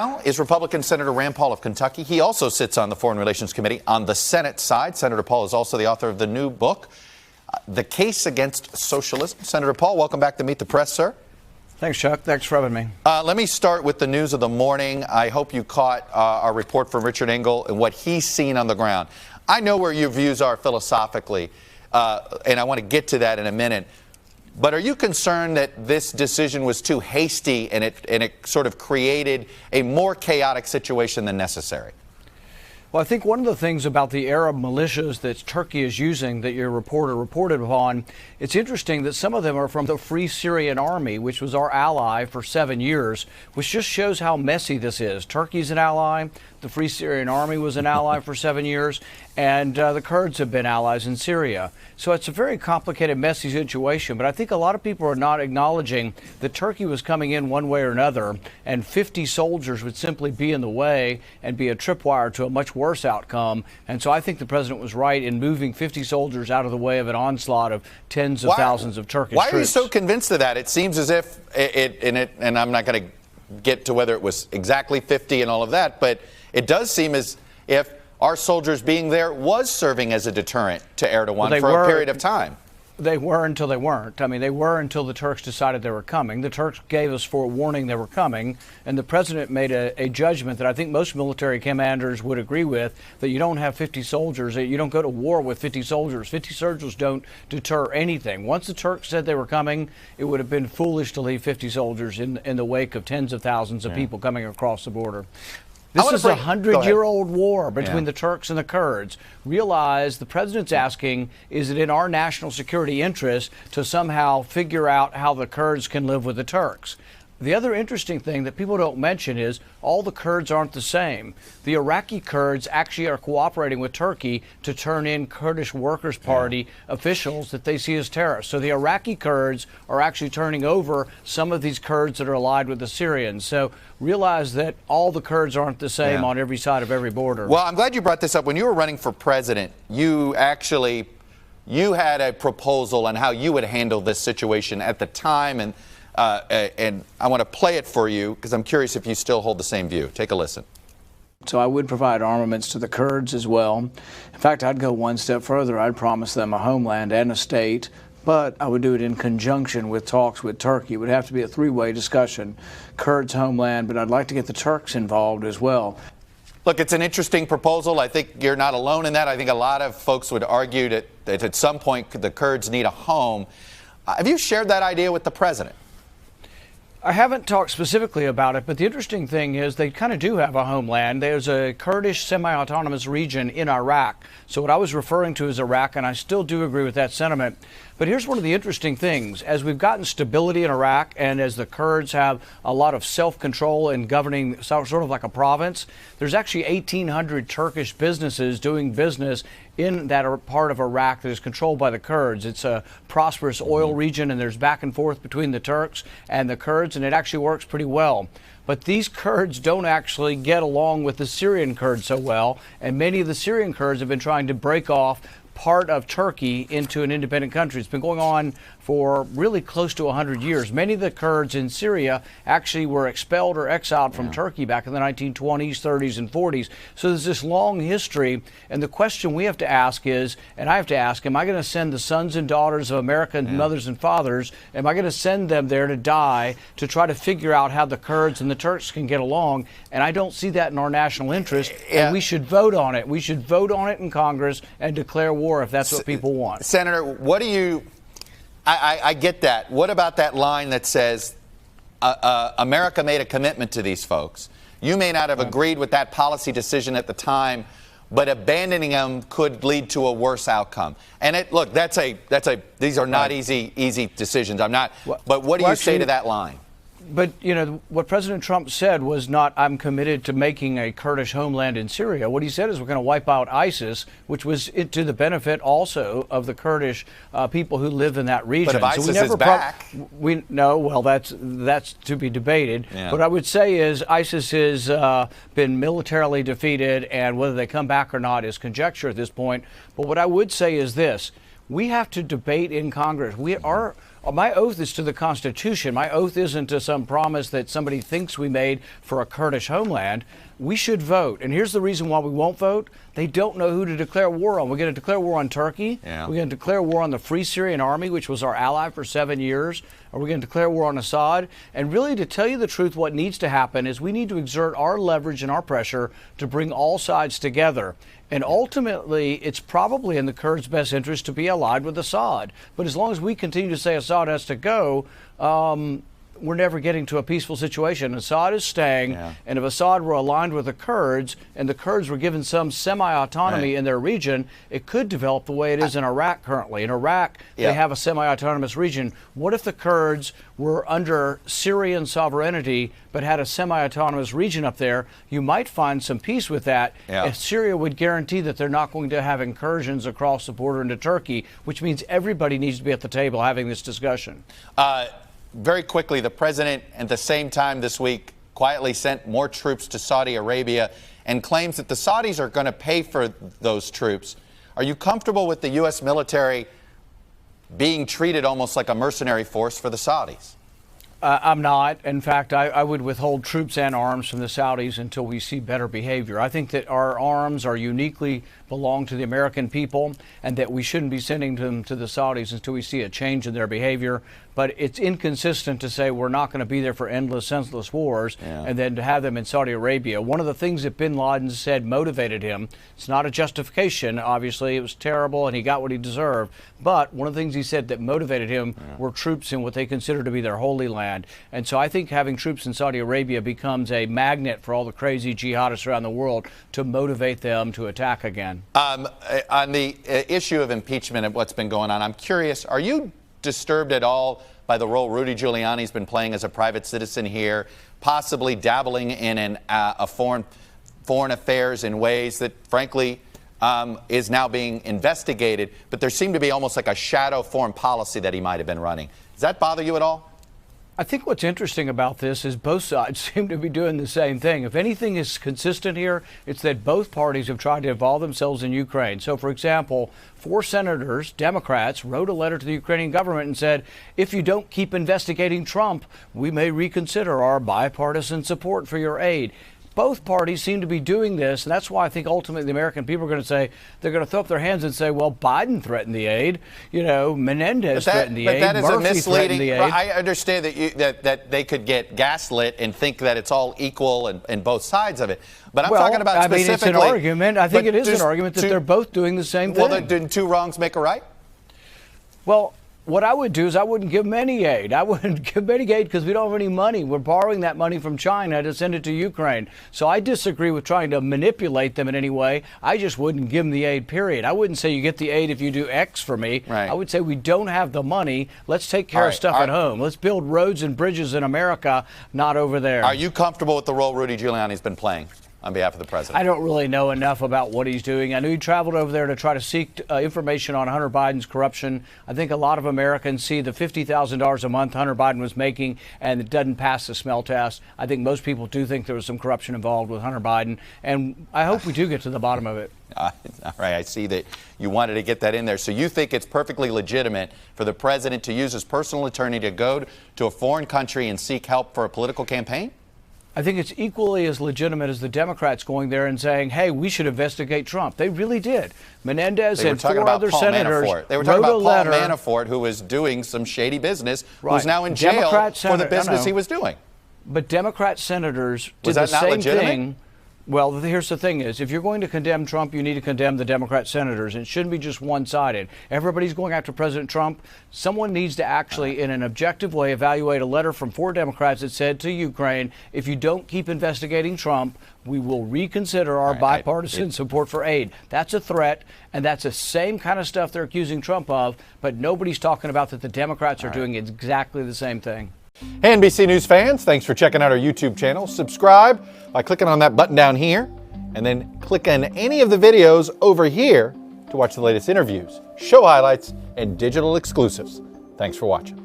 now is Republican Senator Rand Paul of Kentucky. He also sits on the Foreign Relations Committee on the Senate side. Senator Paul is also the author of the new book, The Case Against Socialism. Senator Paul, welcome back to Meet the Press, sir. Thanks, Chuck. Thanks for having me. Let me start with the news of the morning. I hope you caught our report from Richard Engel and what he's seen on the ground. I know where your views are philosophically, and I want to get to that in a minute. But are you concerned that this decision was too hasty and it sort of created a more chaotic situation than necessary? Well, I think one of the things about the Arab militias that Turkey is using that your reporter reported upon, it's interesting that some of them are from the Free Syrian Army, which was our ally for 7 years, which just shows how messy this is. Turkey's an ally. The Free Syrian Army was an ally for 7 years, and the Kurds have been allies in Syria. So it's a very complicated, messy situation. But I think a lot of people are not acknowledging that Turkey was coming in one way or another, and 50 soldiers would simply be in the way and be a tripwire to a much worse outcome. And so I think the president was right in moving 50 soldiers out of the way of an onslaught of tens of thousands of Turkish troops. Why are you so convinced of that? It seems as if and I'm not going to get to whether it was exactly 50 and all of that, but it does seem as if our soldiers being there was serving as a deterrent to Erdogan for a period of time. They were until they weren't. I mean, they were until the Turks decided they were coming. The Turks gave us forewarning they were coming, and the president made a judgment that I think most military commanders would agree with, that you don't have 50 soldiers, you don't go to war with 50 soldiers. 50 soldiers don't deter anything. Once the Turks said they were coming, it would have been foolish to leave 50 soldiers in the wake of tens of thousands of people coming across the border. This is a 100-year-old war between the Turks and the Kurds. Realize the president's asking, is it in our national security interest to somehow figure out how the Kurds can live with the Turks? The other interesting thing that people don't mention is all the Kurds aren't the same. The Iraqi Kurds actually are cooperating with Turkey to turn in Kurdish Workers' Party officials that they see as terrorists. So the Iraqi Kurds are actually turning over some of these Kurds that are allied with the Syrians. So realize that all the Kurds aren't the same on every side of every border. Well, I'm glad you brought this up. When you were running for president, you had a proposal on how you would handle this situation at the time, and I want to play it for you because I'm curious if you still hold the same view. Take a listen. So I would provide armaments to the Kurds as well. In fact, I'd go one step further. I'd promise them a homeland and a state, but I would do it in conjunction with talks with Turkey. It would have to be a three-way discussion. Kurds, homeland, but I'd like to get the Turks involved as well. Look, it's an interesting proposal. I think you're not alone in that. I think a lot of folks would argue that at some point the Kurds need a home. Have you shared that idea with the president? I haven't talked specifically about it, but the interesting thing is they kind of do have a homeland. There's a Kurdish semi-autonomous region in Iraq. So what I was referring to is Iraq, and I still do agree with that sentiment. But here's one of the interesting things. As we've gotten stability in Iraq and as the Kurds have a lot of self-control in governing sort of like a province, there's actually 1,800 Turkish businesses doing business in that part of Iraq that is controlled by the Kurds. It's a prosperous oil region, and there's back and forth between the Turks and the Kurds, and it actually works pretty well. But these Kurds don't actually get along with the Syrian Kurds so well, and many of the Syrian Kurds have been trying to break off part of Turkey into an independent country. It's been going on for really close to 100 years. Many of the Kurds in Syria actually were expelled or exiled from Turkey back in the 1920s, 30s, and 40s. So there's this long history, and the question we have to ask is, and I have to ask, am I going to send the sons and daughters of American mothers and fathers, am I going to send them there to die to try to figure out how the Kurds and the Turks can get along? And I don't see that in our national interest, and we should vote on it. We should vote on it in Congress and declare war if that's what people want. Senator, what do you... I get that. What about that line that says America made a commitment to these folks? You may not have agreed with that policy decision at the time, but abandoning them could lead to a worse outcome. And look, these are not easy decisions. But what do you say to that line? But, you know, what President Trump said was not, I'm committed to making a Kurdish homeland in Syria. What he said is we're going to wipe out ISIS, which was to the benefit also of the Kurdish people who live in that region. But if ISIS is back? That's to be debated. Yeah. What I would say is ISIS has been militarily defeated, and whether they come back or not is conjecture at this point. But what I would say is this. We have to debate in Congress. My oath is to the Constitution. My oath isn't to some promise that somebody thinks we made for a Kurdish homeland. We should vote. And here's the reason why we won't vote. They don't know who to declare war on. We're going to declare war on Turkey. Yeah. We're going to declare war on the Free Syrian Army, which was our ally for 7 years. Or we're going to declare war on Assad. And really, to tell you the truth, what needs to happen is we need to exert our leverage and our pressure to bring all sides together. And ultimately, it's probably in the Kurds' best interest to be allied with Assad. But as long as we continue to say Assad has to go, we're never getting to a peaceful situation. Assad is staying, and if Assad were aligned with the Kurds, and the Kurds were given some semi-autonomy in their region, it could develop the way it is in Iraq currently. In Iraq, they have a semi-autonomous region. What if the Kurds were under Syrian sovereignty, but had a semi-autonomous region up there? You might find some peace with that if Syria would guarantee that they're not going to have incursions across the border into Turkey, which means everybody needs to be at the table having this discussion. Very quickly, the president at the same time this week quietly sent more troops to Saudi Arabia and claims that the Saudis are going to pay for those troops. Are you comfortable with the U.S. military being treated almost like a mercenary force for the Saudis? I'm not. In fact, I would withhold troops and arms from the Saudis until we see better behavior. I think that our arms are uniquely belong to the American people and that we shouldn't be sending them to the Saudis until we see a change in their behavior. But it's inconsistent to say we're not going to be there for endless, senseless wars and then to have them in Saudi Arabia. One of the things that bin Laden said motivated him, it's not a justification, obviously, it was terrible and he got what he deserved, but one of the things he said that motivated him were troops in what they consider to be their holy land. And so I think having troops in Saudi Arabia becomes a magnet for all the crazy jihadists around the world to motivate them to attack again. On the issue of impeachment and what's been going on, I'm curious, are you disturbed at all by the role Rudy Giuliani's been playing as a private citizen here, possibly dabbling in foreign affairs in ways that, frankly, is now being investigated, but there seemed to be almost like a shadow foreign policy that he might have been running. Does that bother you at all? I think what's interesting about this is both sides seem to be doing the same thing. If anything is consistent here, it's that both parties have tried to involve themselves in Ukraine. So, for example, 4 senators, Democrats, wrote a letter to the Ukrainian government and said, if you don't keep investigating Trump, we may reconsider our bipartisan support for your aid. Both parties seem to be doing this, and that's why I think ultimately the American people are going to say, they're going to throw up their hands and say, well, Biden threatened the aid, Menendez threatened the aid, that is Murphy a misleading. The aid. I understand that they could get gaslit and think that it's all equal and both sides of it. But I'm talking about specifically. It's an argument. I think it is an argument that they're both doing the same thing. Well, didn't 2 wrongs make a right? Well, what I would do is I wouldn't give them any aid. I wouldn't give them any aid because we don't have any money. We're borrowing that money from China to send it to Ukraine. So I disagree with trying to manipulate them in any way. I just wouldn't give them the aid, period. I wouldn't say you get the aid if you do X for me. Right. I would say we don't have the money. Let's take care of stuff at home. Let's build roads and bridges in America, not over there. Are you comfortable with the role Rudy Giuliani's been playing on behalf of the president? I don't really know enough about what he's doing. I knew he traveled over there to try to seek information on Hunter Biden's corruption. I think a lot of Americans see the $50,000 a month Hunter Biden was making, and it doesn't pass the smell test. I think most people do think there was some corruption involved with Hunter Biden, and I hope we do get to the bottom of it. All right, I see that you wanted to get that in there. So you think it's perfectly legitimate for the president to use his personal attorney to go to a foreign country and seek help for a political campaign? I think it's equally as legitimate as the Democrats going there and saying, hey, we should investigate Trump. They really did. Menendez and 4 other senators They were talking about Paul letter. Manafort, who was doing some shady business, who's now in jail for the business he was doing. But Democrat senators did the same legitimate? thing. Well, here's the thing is, if you're going to condemn Trump, you need to condemn the Democrat senators. It shouldn't be just one-sided. Everybody's going after President Trump. Someone needs to actually, in an objective way, evaluate a letter from 4 Democrats that said to Ukraine, if you don't keep investigating Trump, we will reconsider our bipartisan support for aid. That's a threat, and that's the same kind of stuff they're accusing Trump of, but nobody's talking about that the Democrats are doing exactly the same thing. Hey, NBC News fans, thanks for checking out our YouTube channel. Subscribe by clicking on that button down here, and then click on any of the videos over here to watch the latest interviews, show highlights, and digital exclusives. Thanks for watching.